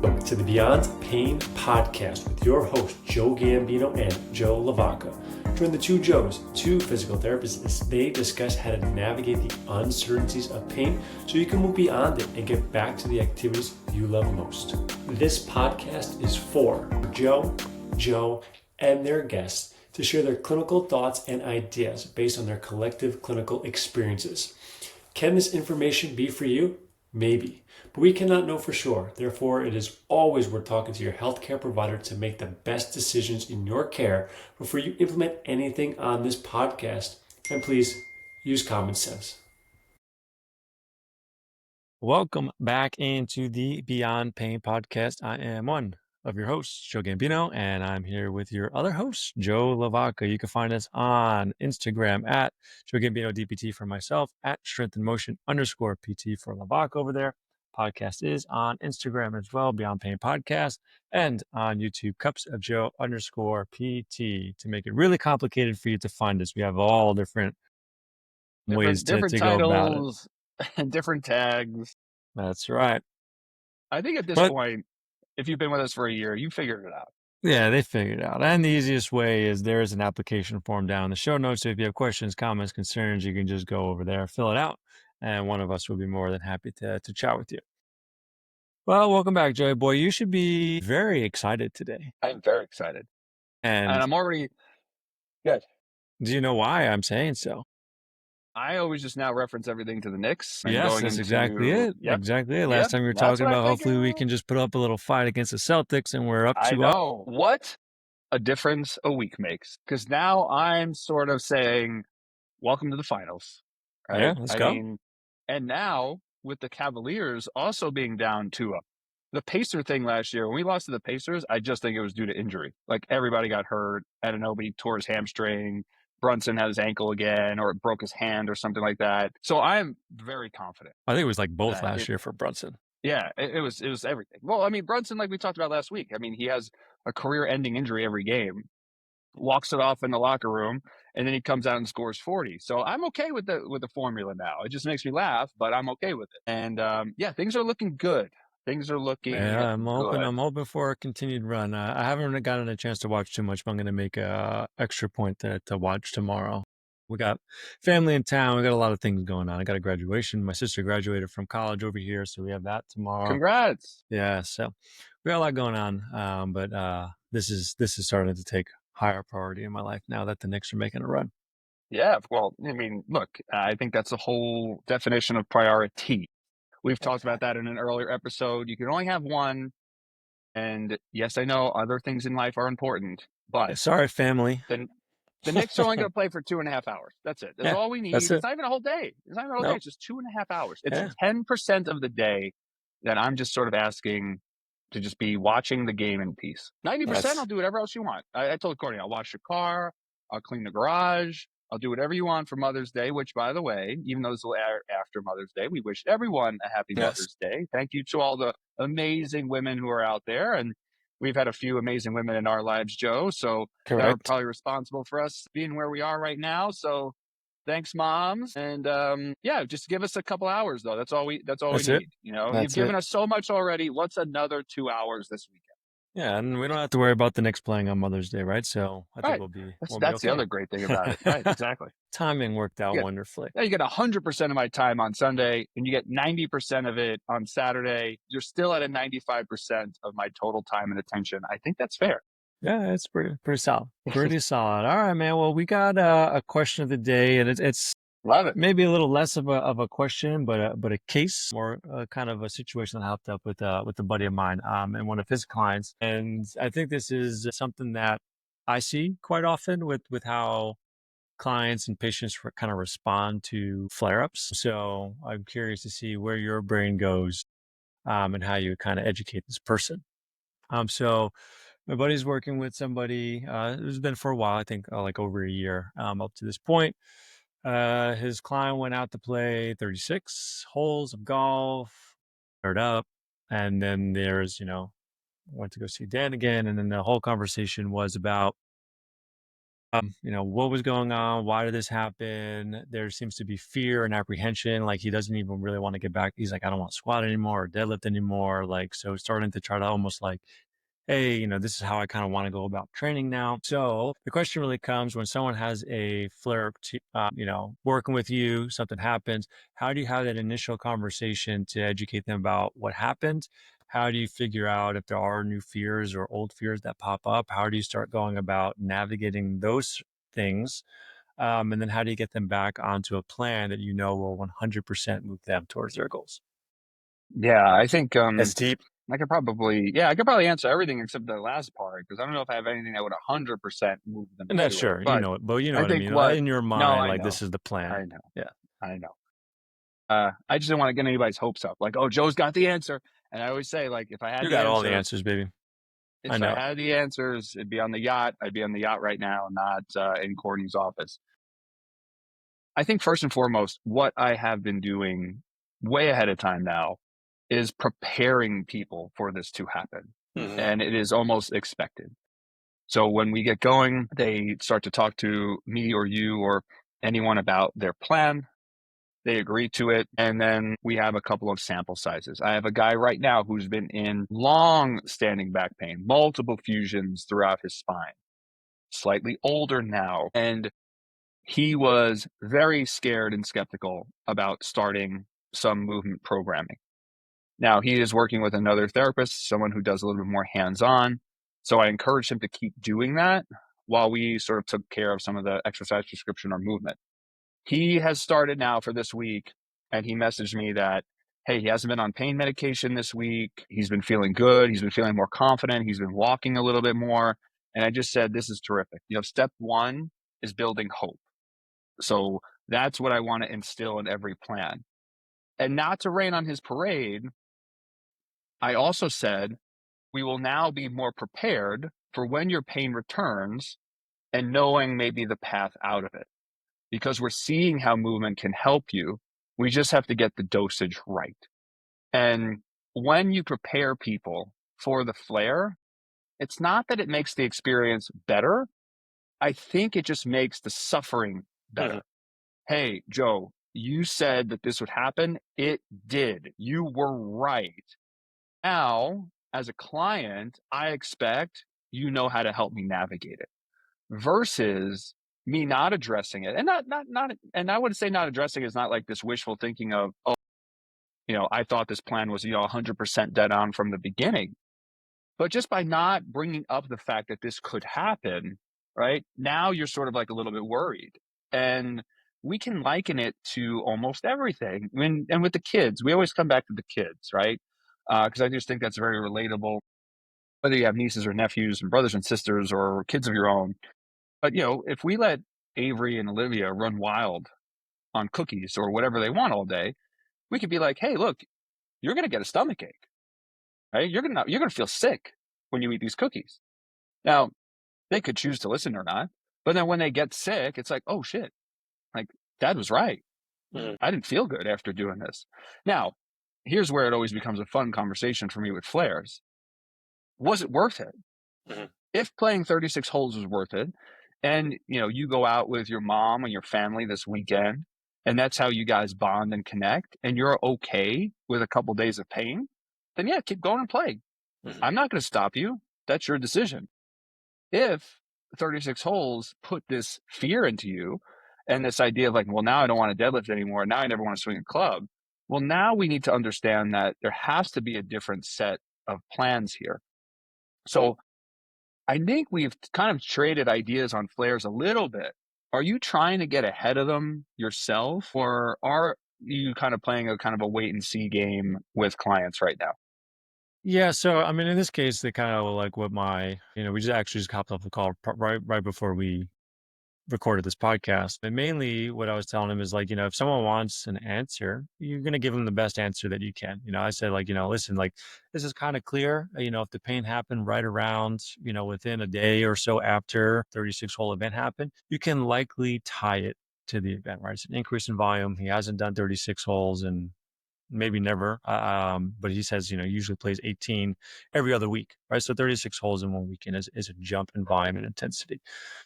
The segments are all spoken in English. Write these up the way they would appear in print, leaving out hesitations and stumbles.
Welcome to the Beyond Pain podcast with your hosts, Joe Gambino and Joe LaVacca. Join the two Joes, two physical therapists, as they discuss how to navigate the uncertainties of pain so you can move beyond it and get back to the activities you love most. This podcast is for Joe, and their guests to share their clinical thoughts and ideas based on their collective clinical experiences. Can this information be for you? Maybe, but we cannot know for sure. Therefore, it is always worth talking to your healthcare provider to make the best decisions in your care before you implement anything on this podcast. And please use common sense. Welcome back into the Beyond Pain podcast. I am one of your hosts, Joe Gambino, and I'm here with your other host, Joe LaVacca. You can find us on Instagram at Joe Gambino DPT for myself, at Strength and Motion _PT for LaVacca over there. Podcast is on Instagram as well, Beyond Pain Podcast, and on YouTube, Cups of Joe _PT. To make it really complicated for you to find us, we have all different ways to go about it. And different tags. That's right. I think at this point, if you've been with us for a year, you figured it out. Yeah, they figured it out. And the easiest way is there is an application form down in the show notes. So if you have questions, comments, concerns, you can just go over there, fill it out, and one of us will be more than happy to chat with you. Well, welcome back, Joey boy. You should be very excited today. I'm very excited. And I'm already good. Do you know why I'm saying so? I always just now reference everything to the Knicks. Yes, that's exactly it. Yep. Exactly it. Last time you were talking about hopefully we can just put up a little fight against the Celtics and we're up to... I know. What a difference a week makes. Because now I'm sort of saying, welcome to the finals. Right? Yeah, let's go. And now with the Cavaliers also being down 2-0. The Pacer thing last year, when we lost to the Pacers, I just think it was due to injury. Like everybody got hurt. Anunoby tore his hamstring. Brunson had his ankle again, or it broke his hand or something like that. So I am very confident. I think it was like both last year for Brunson. Yeah, it was everything. Well, I mean, Brunson, like we talked about last week, I mean, he has a career-ending injury every game, walks it off in the locker room, and then he comes out and scores 40. So I'm okay with the formula now. It just makes me laugh, but I'm okay with it. And yeah, things are looking good. Things are looking good. I'm hoping for a continued run. I haven't gotten a chance to watch too much, but I'm going to make a extra point to watch tomorrow. We got family in town. We got a lot of things going on. I got a graduation. My sister graduated from college over here, so we have that tomorrow. Congrats. Yeah, so we got a lot going on. But this is starting to take higher priority in my life now that the Knicks are making a run. Yeah, well, I mean, look, I think that's the whole definition of priority. We've talked about that in an earlier episode. You can only have one. And yes, I know other things in life are important, but sorry, family. The Knicks are only going to play for 2.5 hours. That's it. That's all we need. It's not even a whole day. It's not even a whole day. It's just 2.5 hours. It's 10% of the day that I'm just sort of asking to just be watching the game in peace. 90%, I'll do whatever else you want. I told Courtney, I'll wash your car. I'll clean the garage. I'll do whatever you want for Mother's Day, which, by the way, even though this will air after Mother's Day, we wish everyone a happy Mother's Day. Thank you to all the amazing women who are out there. And we've had a few amazing women in our lives, Joe. So they're probably responsible for us being where we are right now. So thanks, moms. And yeah, just give us a couple hours, though. That's all we need. You know, you've given us so much already. What's another 2 hours this weekend? Yeah, and we don't have to worry about the Knicks playing on Mother's Day, right? So I think we'll be that's the other great thing about it. Right, exactly. Timing worked out wonderfully. Yeah, you get 100% of my time on Sunday, and you get 90% of it on Saturday. You're still at a 95% of my total time and attention. I think that's fair. Yeah, it's pretty solid. Pretty solid. All right, man. Well, we got a question of the day, and it's love it. Maybe a little less of a question, but a case, or kind of a situation that I helped up with a buddy of mine and one of his clients. And I think this is something that I see quite often with how clients and patients kind of respond to flare-ups. So I'm curious to see where your brain goes and how you kind of educate this person. So my buddy's working with somebody who's been for a while, I think like over a year up to this point. His client went out to play 36 holes of golf, fired up, and then there's, went to go see Dan again, and then the whole conversation was about what was going on? Why did this happen? There seems to be fear and apprehension. Like he doesn't even really want to get back. He's like, I don't want to squat anymore or deadlift anymore. Like, so starting to try to almost like, hey, this is how I kind of want to go about training now. So the question really comes when someone has a flare, working with you, something happens. How do you have that initial conversation to educate them about what happened? How do you figure out if there are new fears or old fears that pop up? How do you start going about navigating those things? And then how do you get them back onto a plan that will 100% move them towards their goals? Yeah, I think That's deep. I could probably answer everything except the last part, because I don't know if I have anything that would 100% move them And that's to it. sure, But but you know I what I think mean. what In your no, mind, I like know, this is the plan. I know, Yeah. I know. I just don't want to get anybody's hopes up. Like, oh, Joe's got the answer. And I always say, like, if I had You the got all the answer, answers, baby. I if I know. had the answers, it'd be on the yacht. I'd be on the yacht right now, not in Courtney's office. I think first and foremost, what I have been doing way ahead of time now is preparing people for this to happen. Mm-hmm. And it is almost expected. So when we get going, they start to talk to me or you or anyone about their plan. They agree to it. And then we have a couple of sample sizes. I have a guy right now who's been in long standing back pain, multiple fusions throughout his spine, slightly older now. And he was very scared and skeptical about starting some movement programming. Now, he is working with another therapist, someone who does a little bit more hands-on. So I encouraged him to keep doing that while we sort of took care of some of the exercise prescription or movement. He has started now for this week, and he messaged me that, hey, he hasn't been on pain medication this week. He's been feeling good. He's been feeling more confident. He's been walking a little bit more. And I just said, this is terrific. Step one is building hope. So that's what I want to instill in every plan. And not to rain on his parade, I also said, we will now be more prepared for when your pain returns and knowing maybe the path out of it. Because we're seeing how movement can help you. We just have to get the dosage right. And when you prepare people for the flare, it's not that it makes the experience better. I think it just makes the suffering better. Mm-hmm. Hey, Joe, you said that this would happen. It did. You were right. Now, as a client, I expect you know how to help me navigate it versus me not addressing it. And and I would say not addressing is not like this wishful thinking of, oh, I thought this plan was, 100% dead on from the beginning. But just by not bringing up the fact that this could happen, right? Now you're sort of like a little bit worried. And we can liken it to almost everything. And with the kids, we always come back to the kids, right? Because I just think that's very relatable, whether you have nieces or nephews and brothers and sisters or kids of your own. But, if we let Avery and Olivia run wild on cookies or whatever they want all day, we could be like, hey, look, you're going to get a stomach ache, right? You're going to feel sick when you eat these cookies. Now, they could choose to listen or not. But then when they get sick, it's like, oh, shit, like Dad was right. Mm-hmm. I didn't feel good after doing this. Now, here's where it always becomes a fun conversation for me with flares. Was it worth it? Mm-hmm. If playing 36 holes was worth it, and you go out with your mom and your family this weekend, and that's how you guys bond and connect, and you're okay with a couple days of pain, then yeah, keep going and play. Mm-hmm. I'm not going to stop you. That's your decision. If 36 holes put this fear into you and this idea of like, well, now I don't want to deadlift anymore. Now I never want to swing a club. Well, now we need to understand that there has to be a different set of plans here. So I think we've kind of traded ideas on flares a little bit. Are you trying to get ahead of them yourself, or are you kind of playing a kind of a wait and see game with clients right now? Yeah, so I mean, in this case, they kind of like what we just hopped off the call right before we recorded this podcast. And mainly what I was telling him is like, if someone wants an answer, you're going to give them the best answer that you can. I said like, listen, like this is kind of clear, if the pain happened right around, within a day or so after 36 hole event happened, you can likely tie it to the event, right? It's an increase in volume. He hasn't done 36 holes in maybe never. But he says, usually plays 18 every other week, right? So 36 holes in one weekend is a jump in volume and intensity.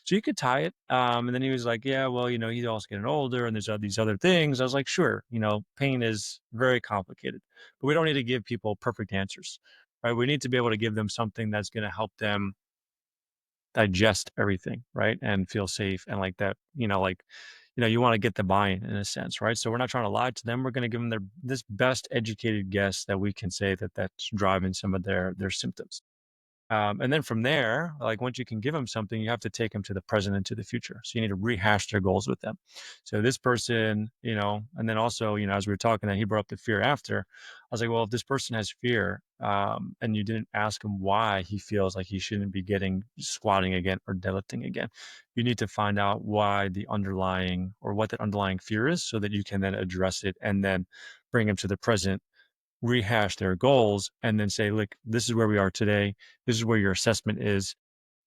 So you could tie it. And then he was like, yeah, well, he's also getting older and there's these other things. I was like, sure, pain is very complicated, but we don't need to give people perfect answers, right? We need to be able to give them something that's going to help them digest everything, right? And feel safe and like that, you want to get the buy-in in a sense, right? So we're not trying to lie to them. We're going to give them this best educated guess that we can say that's driving some of their symptoms. And then from there, like once you can give them something, you have to take them to the present and to the future. So you need to rehash their goals with them. So this person, and then also, as we were talking, that he brought up the fear after. I was like, well, if this person has fear, and you didn't ask him why he feels like he shouldn't be squatting again or deadlifting again, you need to find out why what the underlying fear is, so that you can then address it and then bring him to the present, rehash their goals, and then say, look, this is where we are today. This is where your assessment is.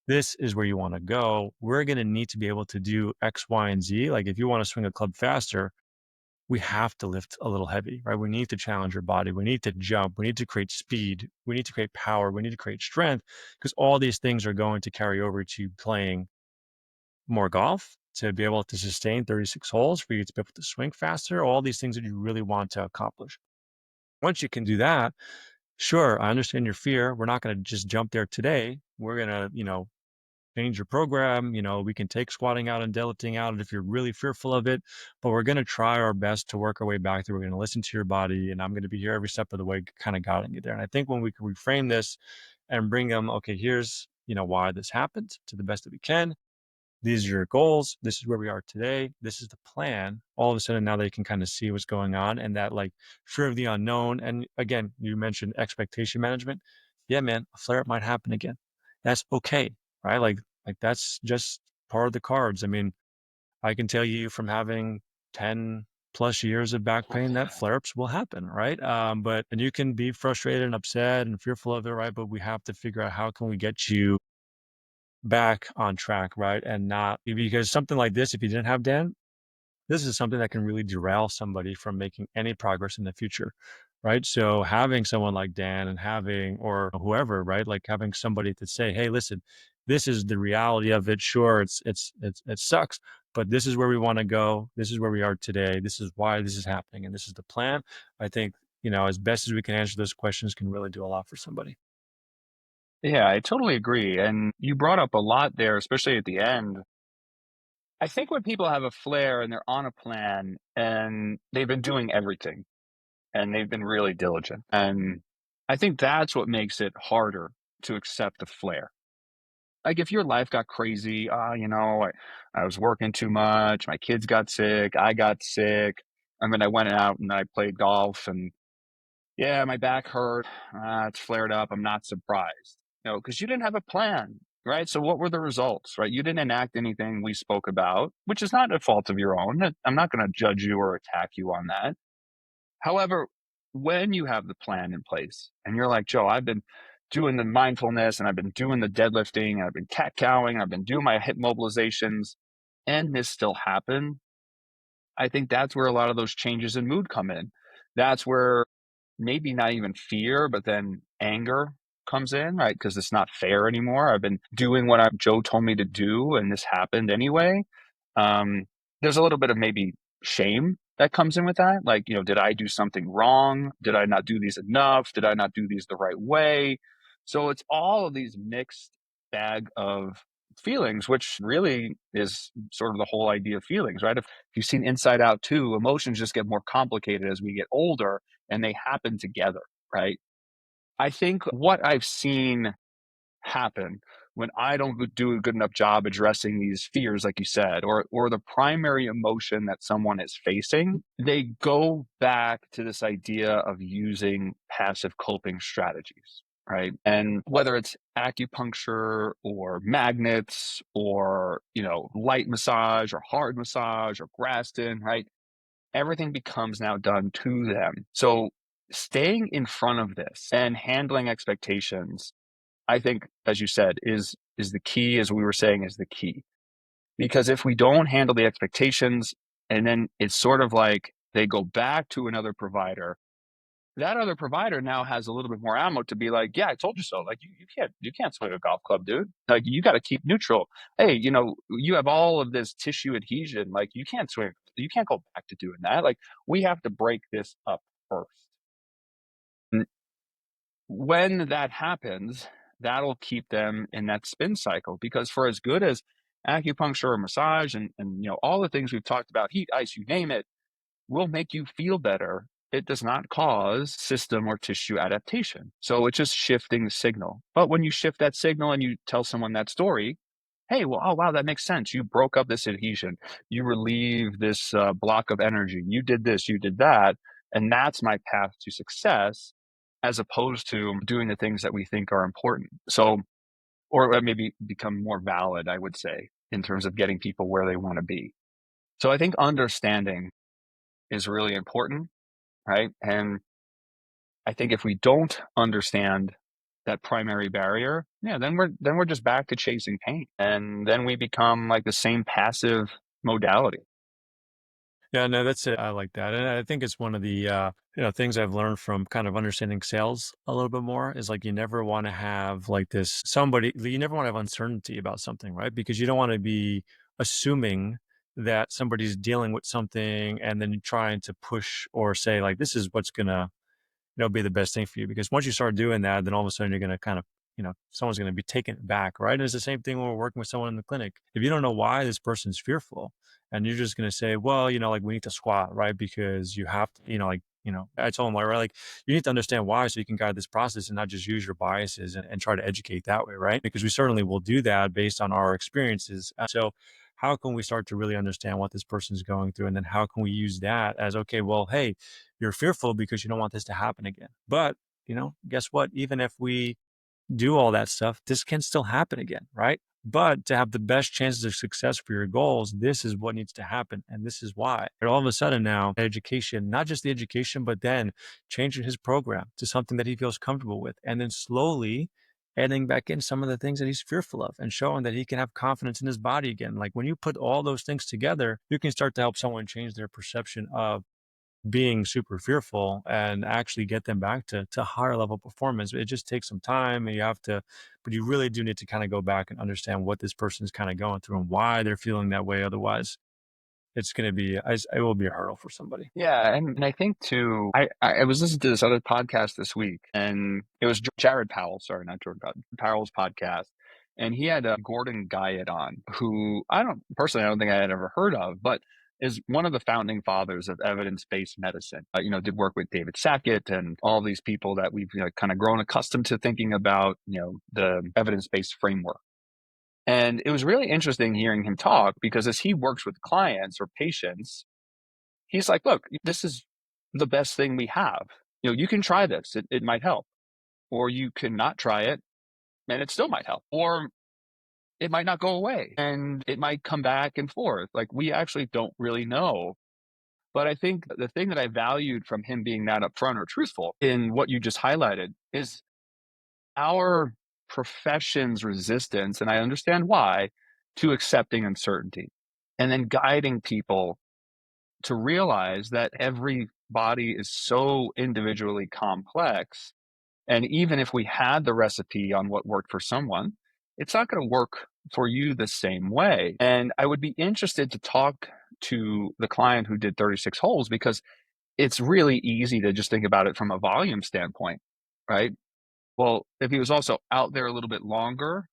This is where you want to go. We're going to need to be able to do X, Y, and Z. Like if you want to swing a club faster, we have to lift a little heavy, right? We need to challenge your body. We need to jump. We need to create speed. We need to create power. We need to create strength, because all these things are going to carry over to playing more golf, to be able to sustain 36 holes, for you to be able to swing faster, all these things that you really want to accomplish. Once you can do that, sure, I understand your fear. We're not going to just jump there today. We're going to, change your program. We can take squatting out and deadlifting out if you're really fearful of it, but we're going to try our best to work our way back through. We're going to listen to your body, and I'm going to be here every step of the way, kind of guiding you there. And I think when we can reframe this and bring them, okay, here's, why this happened to the best that we can. These are your goals. This is where we are today. This is the plan. All of a sudden now they can kind of see what's going on, and that like fear of the unknown. And again, you mentioned expectation management. Yeah, man, a flare up might happen again. That's okay, right? Like that's just part of the cards. I mean, I can tell you from having 10 plus years of back pain that flare ups will happen, right? And you can be frustrated and upset and fearful of it, right? But we have to figure out how can we get you back on track, right? And not, because something like this, if you didn't have Dan, this is something that can really derail somebody from making any progress in the future, right? So having someone like Dan or whoever, right? Like having somebody to say, hey, listen, this is the reality of it. Sure, it sucks, but this is where we want to go. This is where we are today. This is why this is happening, and this is the plan. I think, as best as we can answer those questions can really do a lot for somebody. Yeah, I totally agree. And you brought up a lot there, especially at the end. I think when people have a flare and they're on a plan and they've been doing everything and they've been really diligent, and I think that's what makes it harder to accept the flare. Like if your life got crazy, I was working too much, my kids got sick, I got sick. I mean, I went out and I played golf and yeah, my back hurt. It's flared up. I'm not surprised, because you didn't have a plan, right? So what were the results, right? You didn't enact anything we spoke about, which is not a fault of your own. I'm not going to judge you or attack you on that. However, when you have the plan in place and you're like, Joe, I've been doing the mindfulness and I've been doing the deadlifting and I've been cat cowing and I've been doing my hip mobilizations and this still happened, I think that's where a lot of those changes in mood come in. That's where maybe not even fear, but then anger comes in, right? Because it's not fair anymore. I've been doing what Joe told me to do, and this happened anyway. There's a little bit of maybe shame that comes in with that. Like, did I do something wrong? Did I not do these enough? Did I not do these the right way? So it's all of these mixed bag of feelings, which really is sort of the whole idea of feelings, right? If you've seen Inside Out 2, emotions just get more complicated as we get older and they happen together, right? I think what I've seen happen when I don't do a good enough job addressing these fears, like you said, or the primary emotion that someone is facing, they go back to this idea of using passive coping strategies, right? And whether it's acupuncture or magnets or, light massage or hard massage or Graston, right? Everything becomes now done to them. So staying in front of this and handling expectations, I think, as you said, is the key, as we were saying, is the key. Because if we don't handle the expectations, and then it's sort of like they go back to another provider that other provider now has a little bit more ammo to be like, yeah, I told you so. Like you can't swing a golf club, dude. Like you got to keep neutral. Hey, you have all of this tissue adhesion. Like you can't swing. You can't go back to doing that. Like we have to break this up first. And when that happens, that'll keep them in that spin cycle, because for as good as acupuncture or massage and all the things we've talked about, heat, ice, you name it, will make you feel better, it does not cause system or tissue adaptation. So it's just shifting the signal. But when you shift that signal and you tell someone that story, hey, well, oh, wow, that makes sense. You broke up this adhesion. You relieve this block of energy. You did this, you did that. And that's my path to success, as opposed to doing the things that we think are important. So, or maybe become more valid, I would say, in terms of getting people where they want to be. So I think understanding is really important, right? And I think if we don't understand that primary barrier, then we're just back to chasing pain, and then we become like the same passive modality. Yeah, no, that's it. I like that. And I think it's one of the things I've learned from kind of understanding sales a little bit more is like you never want to have like this you never want to have uncertainty about something, right? Because you don't want to be assuming that somebody's dealing with something and then trying to push or say like this is what's gonna be the best thing for you. Because once you start doing that, then all of a sudden you're going to kind of, someone's going to be taken back, right? And it's the same thing when we're working with someone in the clinic. If you don't know why this person's fearful and you're just going to say, well, like we need to squat, right? Because you have to, I told them, like, you need to understand why so you can guide this process and not just use your biases and try to educate that way, right? Because we certainly will do that based on our experiences. So how can we start to really understand what this person's going through? And then how can we use that as, okay, well, hey, you're fearful because you don't want this to happen again. But, guess what? Even if we do all that stuff, this can still happen again, right? But to have the best chances of success for your goals, this is what needs to happen. And this is why. And all of a sudden now, education, not just the education, but then changing his program to something that he feels comfortable with. And then slowly adding back in some of the things that he's fearful of and showing that he can have confidence in his body again. Like when you put all those things together, you can start to help someone change their perception of being super fearful and actually get them back to higher level performance. It just takes some time and but you really do need to kind of go back and understand what this person's kind of going through and why they're feeling that way. Otherwise, it's going to be, it will be a hurdle for somebody. Yeah. And I think too, I was listening to this other podcast this week, and it was Jared Powell, sorry, not Jordan Powell's podcast. And he had Gordon Guyatt on, who I don't think I had ever heard of, but is one of the founding fathers of evidence-based medicine. Did work with David Sackett and all these people that we've kind of grown accustomed to thinking about, the evidence-based framework. And it was really interesting hearing him talk, because as he works with clients or patients, he's like, look, this is the best thing we have. You can try this. It might help. Or you can not try it and it still might help. Or it might not go away and it might come back and forth. Like we actually don't really know. But I think the thing that I valued from him being that upfront or truthful in what you just highlighted is our profession's resistance, and I understand why, to accepting uncertainty and then guiding people to realize that every body is so individually complex. And even if we had the recipe on what worked for someone, it's not going to work for you the same way. And I would be interested to talk to the client who did 36 holes, because it's really easy to just think about it from a volume standpoint, right? Well, if he was also out there a little bit longer,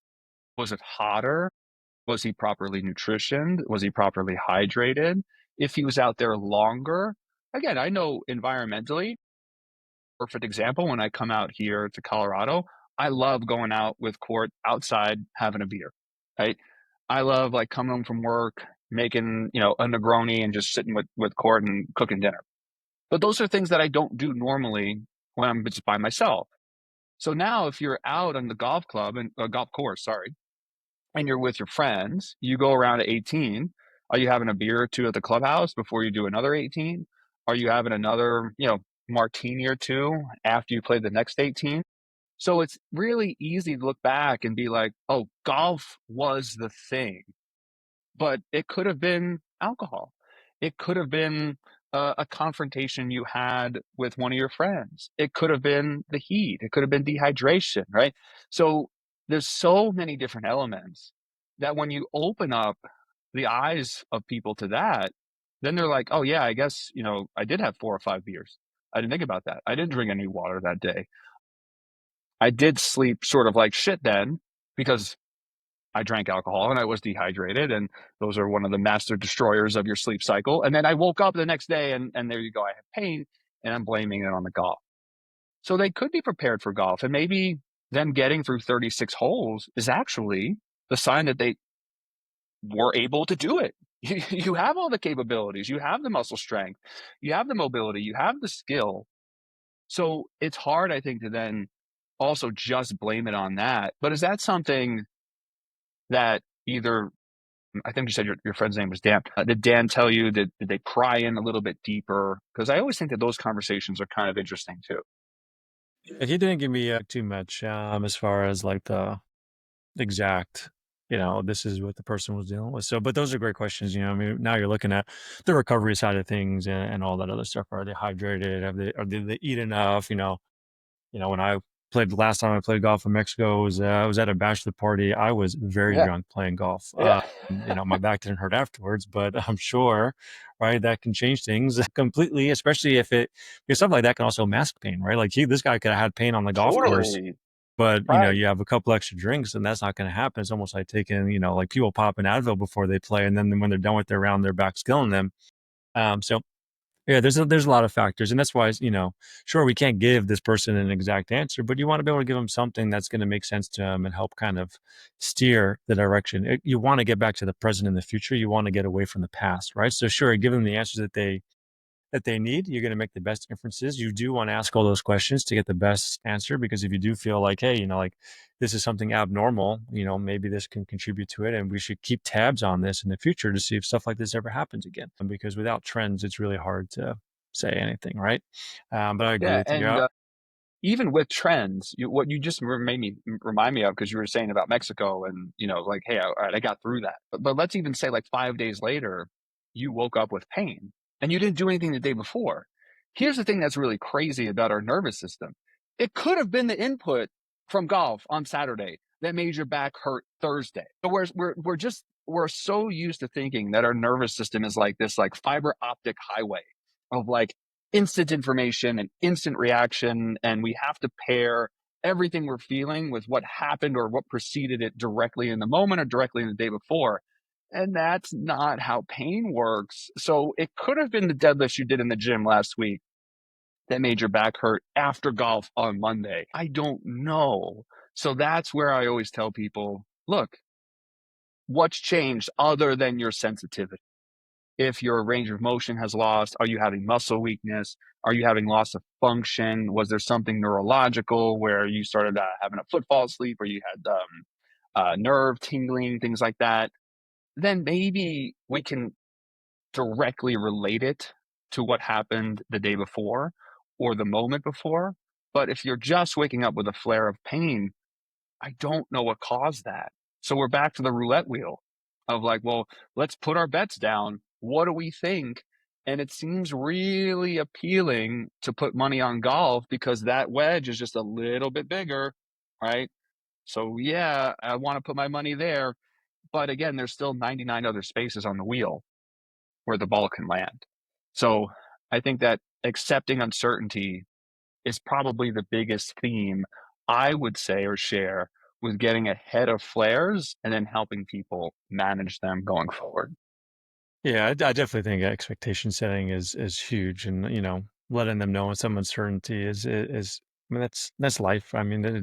was it hotter? Was he properly nutritioned? Was he properly hydrated? If he was out there longer, again, I know environmentally, perfect example, when I come out here to Colorado, I love going out with Court outside having a beer, right? I love like coming home from work, making, a Negroni and just sitting with Court and cooking dinner. But those are things that I don't do normally when I'm just by myself. So now if you're out on the golf club and golf course, sorry, and you're with your friends, you go around at 18. Are you having a beer or two at the clubhouse before you do another 18? Are you having another, martini or two after you play the next 18? So it's really easy to look back and be like, oh, golf was the thing, but it could have been alcohol. It could have been a confrontation you had with one of your friends. It could have been the heat. It could have been dehydration, right? So there's so many different elements that when you open up the eyes of people to that, then they're like, oh yeah, I guess, I did have 4 or 5 beers. I didn't think about that. I didn't drink any water that day. I did sleep sort of like shit then because I drank alcohol and I was dehydrated, and those are one of the master destroyers of your sleep cycle. And then I woke up the next day and there you go, I have pain, and I'm blaming it on the golf. So they could be prepared for golf, and maybe them getting through 36 holes is actually the sign that they were able to do it. You have all the capabilities, you have the muscle strength, you have the mobility, you have the skill. So it's hard, I think, to then also just blame it on that. But is that something that either, I think you said your friend's name was Dan. Did Dan tell you, did they pry in a little bit deeper? Because I always think that those conversations are kind of interesting too. He didn't give me too much as far as like the exact, this is what the person was dealing with. So, but those are great questions. I mean, now you're looking at the recovery side of things and all that other stuff. Are they hydrated? Did they eat enough? When I played the last time I played golf in Mexico, I was at a bachelor party. I was very Yeah. drunk playing golf. Yeah. My back didn't hurt afterwards, but I'm sure, right, that can change things completely, especially because stuff like that can also mask pain, right? Like this guy could have had pain on the golf course, Totally. but Right. you have a couple extra drinks and that's not going to happen. It's almost like taking, like people pop an Advil before they play, and then when they're done with their round, their back's killing them. So yeah, there's a lot of factors, and that's why, sure, we can't give this person an exact answer, but you want to be able to give them something that's going to make sense to them and help kind of steer the direction. You want to get back to the present and the future. You want to get away from the past, right? So sure, give them the answers that they need. You're going to make the best inferences. You do want to ask all those questions to get the best answer, because if you do feel like, hey, like this is something abnormal, maybe this can contribute to it, and we should keep tabs on this in the future to see if stuff like this ever happens again. Because without trends, it's really hard to say anything, right? But I agree Yeah. with you. And even with trends, what you just made me remind me of, because you were saying about Mexico and, like, hey, all right, I got through that. But let's even say like 5 days later, you woke up with pain and you didn't do anything the day before. Here's the thing that's really crazy about our nervous system. It could have been the input from golf on Saturday that made your back hurt Thursday. So we're so used to thinking that our nervous system is like this like fiber optic highway of like instant information and instant reaction, and we have to pair everything we're feeling with what happened or what preceded it directly in the moment or directly in the day before. And that's not how pain works. So it could have been the deadlift you did in the gym last week that made your back hurt after golf on Monday. I don't know. So that's where I always tell people, look, what's changed other than your sensitivity? If your range of motion has lost, are you having muscle weakness? Are you having loss of function? Was there something neurological where you started having a footfall asleep, or you had nerve tingling, things like that? Then maybe we can directly relate it to what happened the day before or the moment before. But if you're just waking up with a flare of pain, I don't know what caused that. So we're back to the roulette wheel of like, well, let's put our bets down. What do we think? And it seems really appealing to put money on golf because that wedge is just a little bit bigger, right? So yeah, I want to put my money there. But again, there's still 99 other spaces on the wheel where the ball can land. So I think that accepting uncertainty is probably the biggest theme I would say or share with getting ahead of flares and then helping people manage them going forward. Yeah, I definitely think expectation setting is huge, and letting them know when some uncertainty is. I mean, that's life. I mean,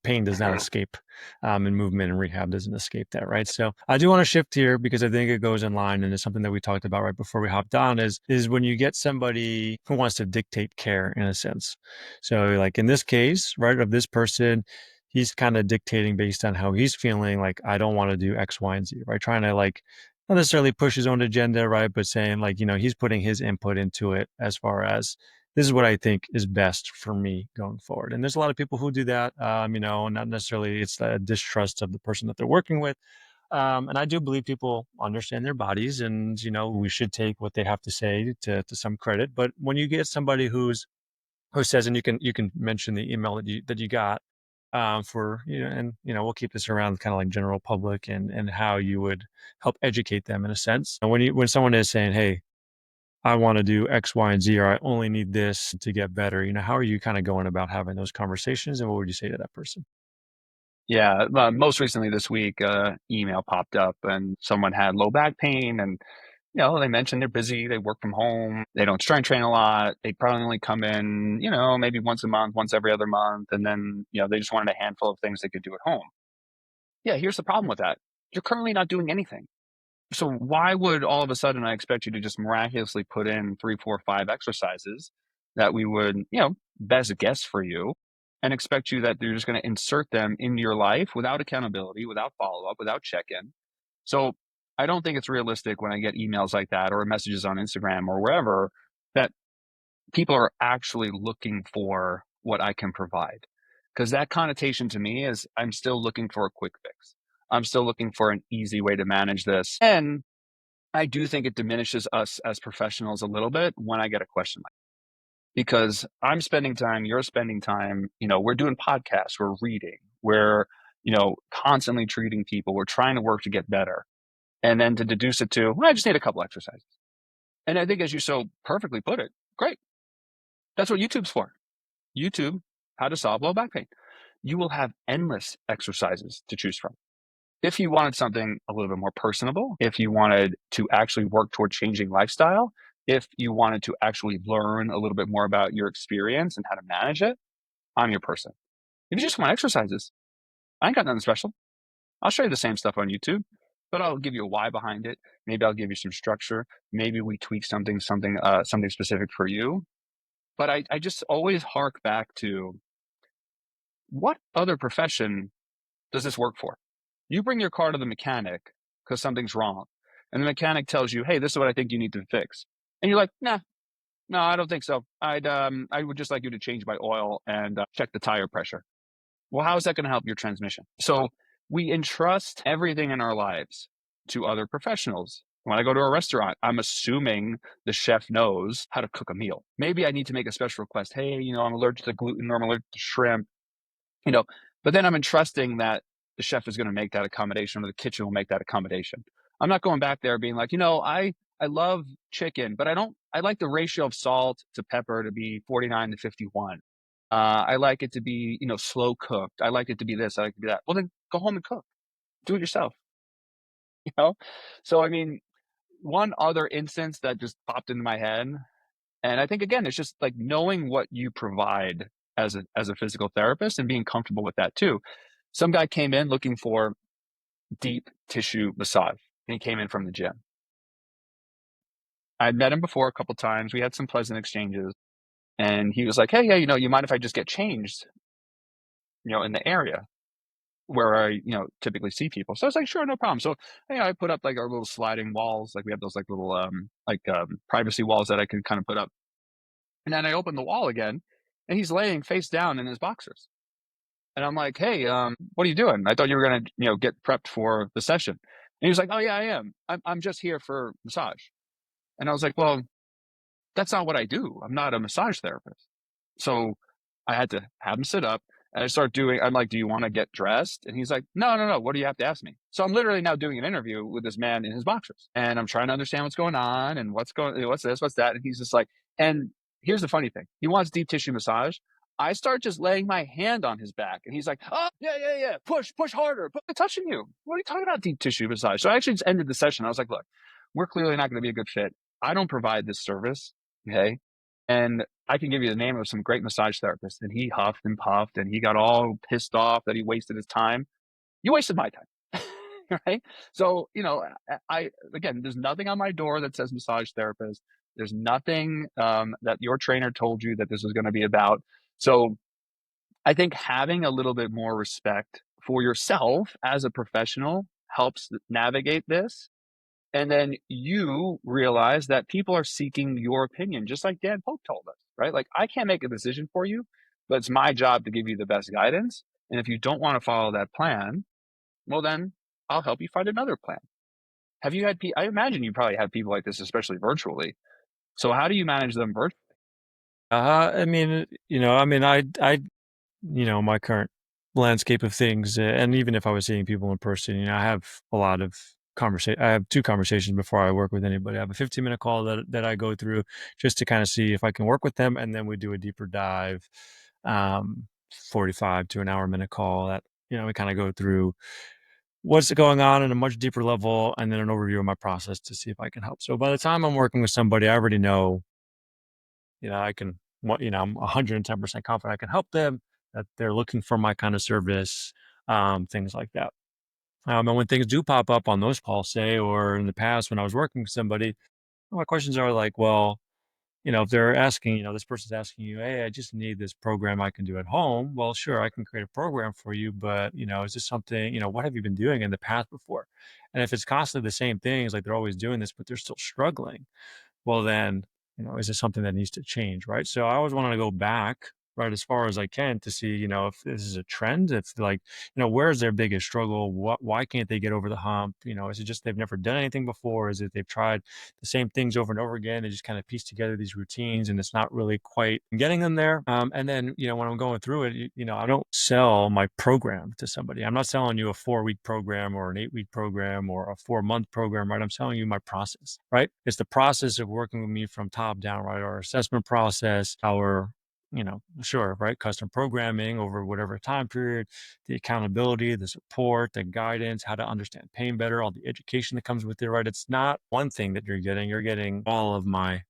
pain does not escape, and movement and rehab doesn't escape that, right? So I do want to shift here because I think it goes in line, and it's something that we talked about right before we hopped on. Is when you get somebody who wants to dictate care in a sense. So, like in this case, right, of this person, he's kind of dictating based on how he's feeling. Like, I don't want to do X, Y, and Z, right? Trying to like not necessarily push his own agenda, right? But saying like, he's putting his input into it as far as this is what I think is best for me going forward. And there's a lot of people who do that, not necessarily it's a distrust of the person that they're working with, And I do believe people understand their bodies, and we should take what they have to say to some credit. But when you get somebody who says, and you can mention the email that you got, for and we'll keep this around kind of like general public, and how you would help educate them in a sense. And when someone is saying, hey, I want to do X, Y, and Z, or I only need this to get better, how are you kind of going about having those conversations, and what would you say to that person? Yeah, most recently this week, email popped up and someone had low back pain, and they mentioned they're busy, they work from home, they don't strength train a lot, they probably only come in, maybe once a month, once every other month, and then they just wanted a handful of things they could do at home. Yeah, here's the problem with that. You're currently not doing anything. So why would all of a sudden I expect you to just miraculously put in 3, 4, 5 exercises that we would, best guess for you, and expect you that you're just going to insert them into your life without accountability, without follow up, without check in? So I don't think it's realistic when I get emails like that or messages on Instagram or wherever that people are actually looking for what I can provide. Because that connotation to me is I'm still looking for a quick fix. I'm still looking for an easy way to manage this. And I do think it diminishes us as professionals a little bit when I get a question like that. Because I'm spending time, you're spending time, we're doing podcasts, we're reading, we're, constantly treating people, we're trying to work to get better. And then to deduce it to, well, I just need a couple exercises. And I think, as you so perfectly put it, great. That's what YouTube's for. YouTube, how to solve low back pain. You will have endless exercises to choose from. If you wanted something a little bit more personable, if you wanted to actually work toward changing lifestyle, if you wanted to actually learn a little bit more about your experience and how to manage it, I'm your person. If you just want exercises, I ain't got nothing special. I'll show you the same stuff on YouTube, but I'll give you a why behind it. Maybe I'll give you some structure. Maybe we tweak something specific for you. But I just always hark back to, what other profession does this work for? You bring your car to the mechanic because something's wrong, and the mechanic tells you, hey, this is what I think you need to fix. And you're like, nah, no, I don't think so. I would just like you to change my oil and check the tire pressure. Well, how is that going to help your transmission? So we entrust everything in our lives to other professionals. When I go to a restaurant, I'm assuming the chef knows how to cook a meal. Maybe I need to make a special request. Hey, I'm allergic to gluten, or I'm allergic to shrimp, but then I'm entrusting that the chef is going to make that accommodation, or the kitchen will make that accommodation. I'm not going back there being like, I love chicken, but I like the ratio of salt to pepper to be 49 to 51. I like it to be, slow cooked. I like it to be this. I like it to be that. Well, then go home and cook. Do it yourself. You know? So, I mean, one other instance that just popped into my head, and I think, again, it's just like knowing what you provide as a physical therapist and being comfortable with that too. Some guy came in looking for deep tissue massage, and he came in from the gym. I'd met him before a couple times. We had some pleasant exchanges, and he was like, hey, yeah, you mind if I just get changed, in the area where I, typically see people? So I was like, sure, no problem. So, I put up like our little sliding walls. Like we have those like little, privacy walls that I can kind of put up. And then I opened the wall again, and he's laying face down in his boxers. And I'm like, hey, what are you doing? I thought you were going to, get prepped for the session. And he was like, oh yeah, I am. I'm just here for massage. And I was like, well, that's not what I do. I'm not a massage therapist. So I had to have him sit up, and I'm like, do you want to get dressed? And he's like, no. What do you have to ask me? So I'm literally now doing an interview with this man in his boxers, and I'm trying to understand what's going on and what's this, what's that. And he's just like, and here's the funny thing. He wants deep tissue massage. I start just laying my hand on his back, and he's like, oh, yeah. Push harder. I'm touching you. What are you talking about, deep tissue massage? So I actually just ended the session. I was like, look, we're clearly not going to be a good fit. I don't provide this service. Okay. And I can give you the name of some great massage therapists. And he huffed and puffed, and he got all pissed off that he wasted his time. You wasted my time. Right. So, again, there's nothing on my door that says massage therapist. There's nothing that your trainer told you that this is going to be about. So I think having a little bit more respect for yourself as a professional helps navigate this. And then you realize that people are seeking your opinion, just like Dan Pope told us, right? Like, I can't make a decision for you, but it's my job to give you the best guidance. And if you don't want to follow that plan, well, then I'll help you find another plan. Have you had I imagine you probably have people like this, especially virtually. So how do you manage them virtually? I mean, my current landscape of things, and even if I was seeing people in person, I have a lot of conversation. I have 2 conversations before I work with anybody. I have a 15-minute call that I go through just to kind of see if I can work with them, and then we do a deeper dive, 45 to an hour minute call that, we kind of go through what's going on in a much deeper level, and then an overview of my process to see if I can help. So by the time I'm working with somebody, I already know, I can, I'm 110% confident I can help them, that they're looking for my kind of service, things like that. And when things do pop up on those calls, say, or in the past when I was working with somebody, my questions are like, well, if they're asking, this person's asking you, hey, I just need this program I can do at home. Well, sure, I can create a program for you, but, is this something, what have you been doing in the past before? And if it's constantly the same things, like they're always doing this, but they're still struggling, well, then, is it something that needs to change, right? So I always want to go back, right, as far as I can to see, if this is a trend, if like, where's their biggest struggle? Why can't they get over the hump? Is it just they've never done anything before? Is it they've tried the same things over and over again? They just kind of piece together these routines and it's not really quite getting them there. And then, when I'm going through it, I don't sell my program to somebody. I'm not selling you a 4-week program or an 8-week program or a 4-month program, right? I'm selling you my process, right? It's the process of working with me from top down, right? Our assessment process, our sure, right? Custom programming over whatever time period, the accountability, the support, the guidance, how to understand pain better, all the education that comes with it, right? It's not one thing that you're getting all of my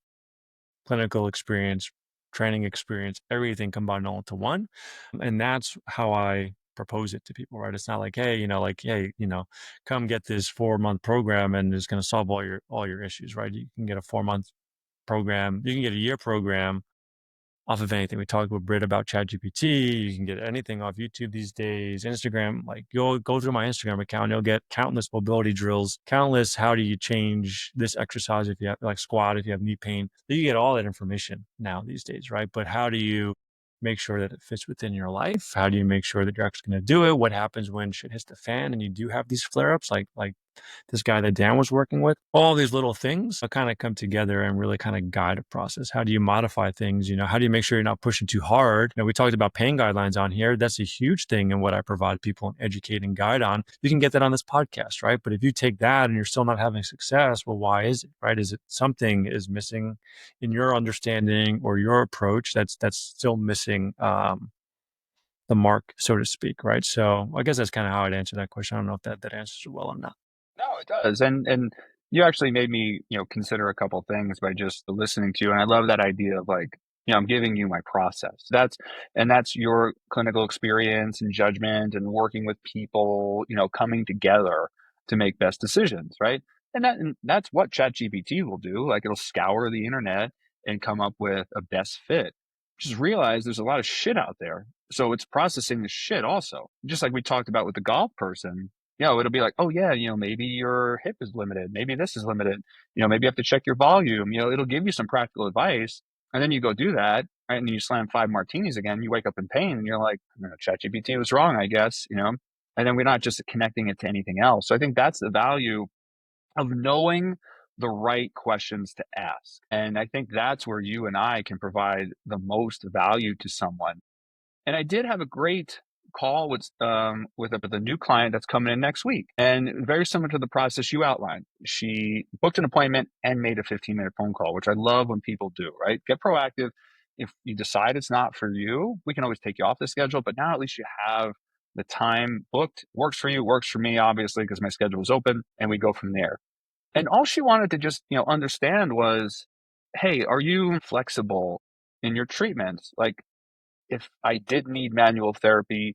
clinical experience, training experience, everything combined all into one. And that's how I propose it to people, right? It's not like, hey, come get this 4-month program and it's going to solve all your issues, right? You can get a 4-month program, you can get a year program off of anything. We talked with Britt about ChatGPT. You can get anything off YouTube these days, Instagram. Like, you'll go through my Instagram account, and you'll get countless mobility drills, countless how do you change this exercise if you have like squat, if you have knee pain. You get all that information now these days, right? But how do you make sure that it fits within your life? How do you make sure that you're actually going to do it? What happens when shit hits the fan and you do have these flare-ups, like this guy that Dan was working with? All these little things kind of come together and really kind of guide a process. How do you modify things? How do you make sure you're not pushing too hard? We talked about pain guidelines on here. That's a huge thing in what I provide people and educate and guide on. You can get that on this podcast, right? But if you take that and you're still not having success, well, why is it, right? Is it something is missing in your understanding or your approach that's still missing the mark, so to speak, right? So I guess that's kind of how I'd answer that question. I don't know if that answers it well or not. No, it does. And you actually made me, consider a couple things by just listening to you. And I love that idea of like, I'm giving you my process. That's your clinical experience and judgment and working with people, coming together to make best decisions, right? And that's what ChatGPT will do. Like, it'll scour the internet and come up with a best fit. Just realize there's a lot of shit out there. So it's processing the shit also. Just like we talked about with the golf person, it'll be like, oh yeah, maybe your hip is limited. Maybe this is limited. Maybe you have to check your volume. It'll give you some practical advice. And then you go do that, right? And then you slam 5 martinis again. You wake up in pain and you're like, ChatGPT was wrong, I guess. And then we're not just connecting it to anything else. So I think that's the value of knowing the right questions to ask. And I think that's where you and I can provide the most value to someone. And I did have a great call with the new client that's coming in next week, and very similar to the process you outlined. She booked an appointment and made a 15-minute phone call, which I love when people do, right? Get proactive. If you decide it's not for you, we can always take you off the schedule, but now at least you have the time booked. Works for you, works for me, obviously, because my schedule is open, and we go from there. And all she wanted to just, understand was, hey, are you flexible in your treatments? Like, if I did need manual therapy,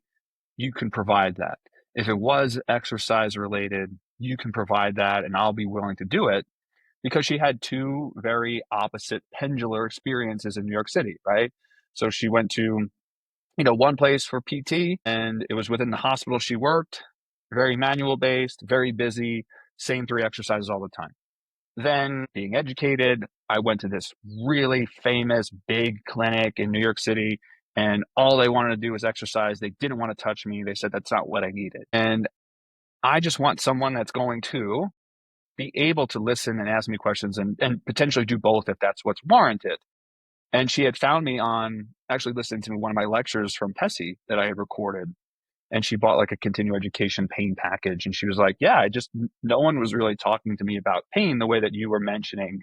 you can provide that. If it was exercise related, you can provide that, and I'll be willing to do it, because she had 2 very opposite pendular experiences in New York City, right? So she went to, one place for PT, and it was within the hospital she worked, very manual based, very busy, same 3 exercises all the time. Then, being educated, I went to this really famous big clinic in New York City, and all they wanted to do was exercise. They didn't want to touch me. They said that's not what I needed. And I just want someone that's going to be able to listen and ask me questions and potentially do both if that's what's warranted. And she had found me on actually listening to one of my lectures from Tessie that I had recorded. And she bought like a continuing education pain package. And she was like, yeah, no one was really talking to me about pain the way that you were mentioning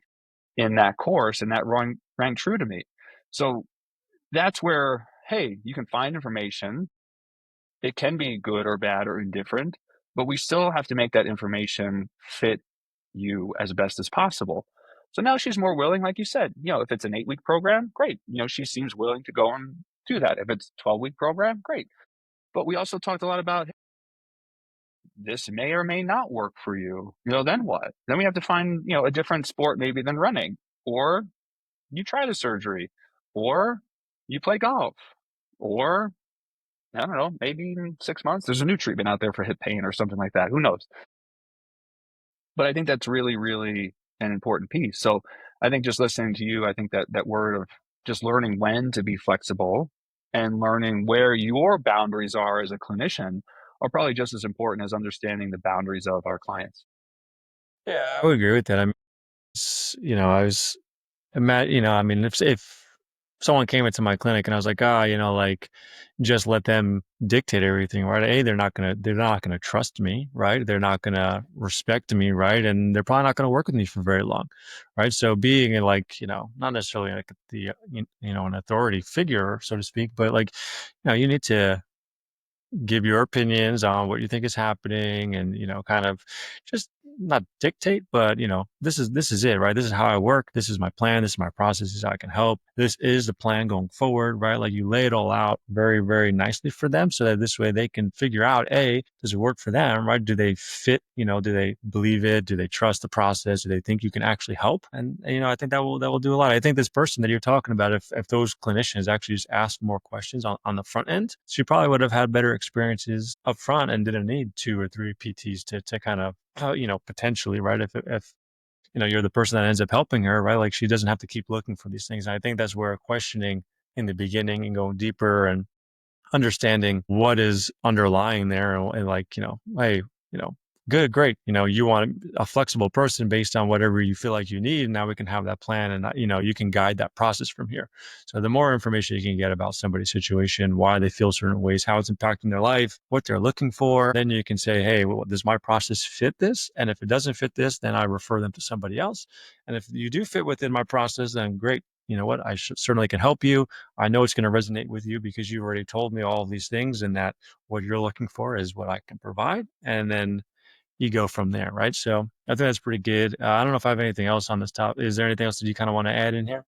in that course. And that rang true to me. So that's where, hey, you can find information. It can be good or bad or indifferent, but we still have to make that information fit you as best as possible. So now she's more willing, like you said, if it's an 8-week program, great. She seems willing to go and do that. If it's a 12-week program, great. But we also talked a lot about this may or may not work for you. Then what? Then we have to find, a different sport maybe than running, or you try the surgery, or you play golf, or I don't know, maybe in 6 months, there's a new treatment out there for hip pain or something like that. Who knows? But I think that's really, really an important piece. So I think just listening to you, I think that word of just learning when to be flexible and learning where your boundaries are as a clinician are probably just as important as understanding the boundaries of our clients. Yeah, I would agree with that. I mean, I was, I mean, if someone came into my clinic and I was like, like just let them dictate everything, right? They're not gonna trust me, right? They're not gonna respect me, right? And they're probably not gonna work with me for very long, right? So being like, not necessarily like an authority figure, so to speak, but like, you need to give your opinions on what you think is happening and kind of just not dictate, but this is it, right? This is how I work, this is my plan, this is my process, this is how I can help, this is the plan going forward, right? Like you lay it all out very, very nicely for them so that this way they can figure out, does it work for them, right? Do they fit, do they believe it, do they trust the process, do they think you can actually help? And I think that will do a lot. I think this person that you're talking about, if those clinicians actually just asked more questions on the front end, she probably would have had better experiences up front and didn't need 2 or 3 PTs to kind of, potentially, right? If you're the person that ends up helping her, right? Like she doesn't have to keep looking for these things. And I think that's where questioning in the beginning and going deeper and understanding what is underlying there and like, hey, good, great. You want a flexible person based on whatever you feel like you need. And now we can have that plan and, you can guide that process from here. So the more information you can get about somebody's situation, why they feel certain ways, how it's impacting their life, what they're looking for, then you can say, hey, well, does my process fit this? And if it doesn't fit this, then I refer them to somebody else. And if you do fit within my process, then great. You know what? I certainly can help you. I know it's going to resonate with you because you already told me all of these things and that what you're looking for is what I can provide. And then you go from there, right? So I think that's pretty good. I don't know if I have anything else on this topic. Is there anything else that you kind of want to add in here?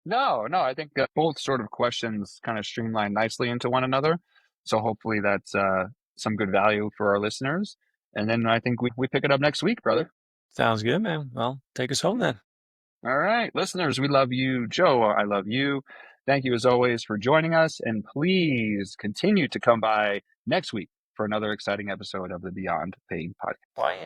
No, I think both sort of questions kind of streamline nicely into one another. So hopefully that's some good value for our listeners. And then I think we pick it up next week, brother. Sounds good, man. Well, take us home then. All right, listeners, we love you. Joe, I love you. Thank you as always for joining us. And please continue to come by next week for another exciting episode of the Beyond Pain podcast.